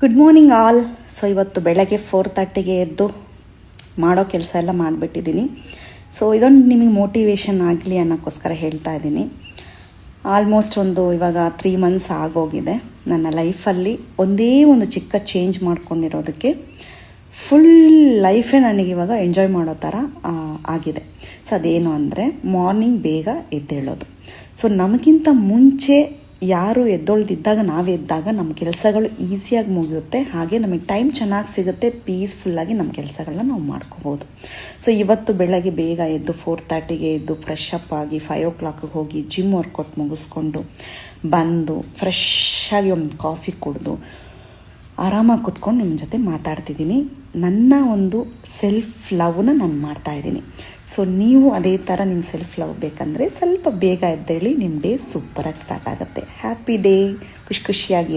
Good morning all. So ಇವತ್ತು ಬೆಳಗ್ಗೆ 4:30ಗೆ ಎದ್ದು ಮಾಡೋ ಕೆಲಸ ಎಲ್ಲ ಮಾಡಿಬಿಟ್ಟಿದ್ದೀನಿ. ಸೊ ಇದೊಂದು ನಿಮಗೆ ಮೋಟಿವೇಶನ್ ಆಗಲಿ ಅನ್ನೋಕ್ಕೋಸ್ಕರ ಹೇಳ್ತಾ ಇದ್ದೀನಿ. ಆಲ್ಮೋಸ್ಟ್ ಇವಾಗ 3 ಮಂತ್ಸ್ ಆಗೋಗಿದೆ. ನನ್ನ ಲೈಫಲ್ಲಿ ಒಂದೇ ಒಂದು ಚಿಕ್ಕ ಚೇಂಜ್ ಮಾಡ್ಕೊಂಡಿರೋದಕ್ಕೆ ಫುಲ್ ಲೈಫೇ ನನಗಿವಾಗ ಎಂಜಾಯ್ ಮಾಡೋ ಥರ ಆಗಿದೆ. ಸೊ ಅದೇನು ಅಂದರೆ ಮಾರ್ನಿಂಗ್ ಬೇಗ ಎದ್ದೇಳೋದು. ಸೊ ನಮಗಿಂತ ಮುಂಚೆ ಯಾರು ಎದ್ದೊಳ್ದಿದ್ದಾಗ ನಾವು ಎದ್ದಾಗ ನಮ್ಮ ಕೆಲಸಗಳು ಈಸಿಯಾಗಿ ಮುಗಿಯುತ್ತೆ, ಹಾಗೆ ನಮಗೆ ಟೈಮ್ ಚೆನ್ನಾಗಿ ಸಿಗುತ್ತೆ, ಪೀಸ್ಫುಲ್ಲಾಗಿ ನಮ್ಮ ಕೆಲಸಗಳನ್ನ ನಾವು ಮಾಡ್ಕೋಬೋದು. ಸೊ ಇವತ್ತು ಬೆಳಗ್ಗೆ ಬೇಗ ಎದ್ದು 4:30ಗೆ ಎದ್ದು ಫ್ರೆಶ್ ಅಪ್ ಆಗಿ 5 o'clockಗೆ ಹೋಗಿ ಜಿಮ್ ವರ್ಕೌಟ್ ಮುಗಿಸ್ಕೊಂಡು ಬಂದು ಫ್ರೆಶ್ಶಾಗಿ ಒಂದು ಕಾಫಿ ಕುಡಿದು ಆರಾಮಾಗಿ ಕೂತ್ಕೊಂಡು ನಿಮ್ಮ ಜೊತೆ ಮಾತಾಡ್ತಿದ್ದೀನಿ. ನನ್ನ ಒಂದು ಸೆಲ್ಫ್ ಲವ್ನ ನಾನು ಮಾಡ್ತಾಯಿದ್ದೀನಿ. ಸೊ ನೀವು ಅದೇ ಥರ ನಿಮ್ಮ ಸೆಲ್ಫ್ ಲವ್ ಬೇಕಂದರೆ ಸ್ವಲ್ಪ ಬೇಗ ಎದ್ದೇಳಿ, ನಿಮ್ಮ ಡೇ ಸೂಪರಾಗಿ ಸ್ಟಾರ್ಟ್ ಆಗುತ್ತೆ. ಹ್ಯಾಪಿ ಡೇ, ಖುಷಿಯಾಗಿ.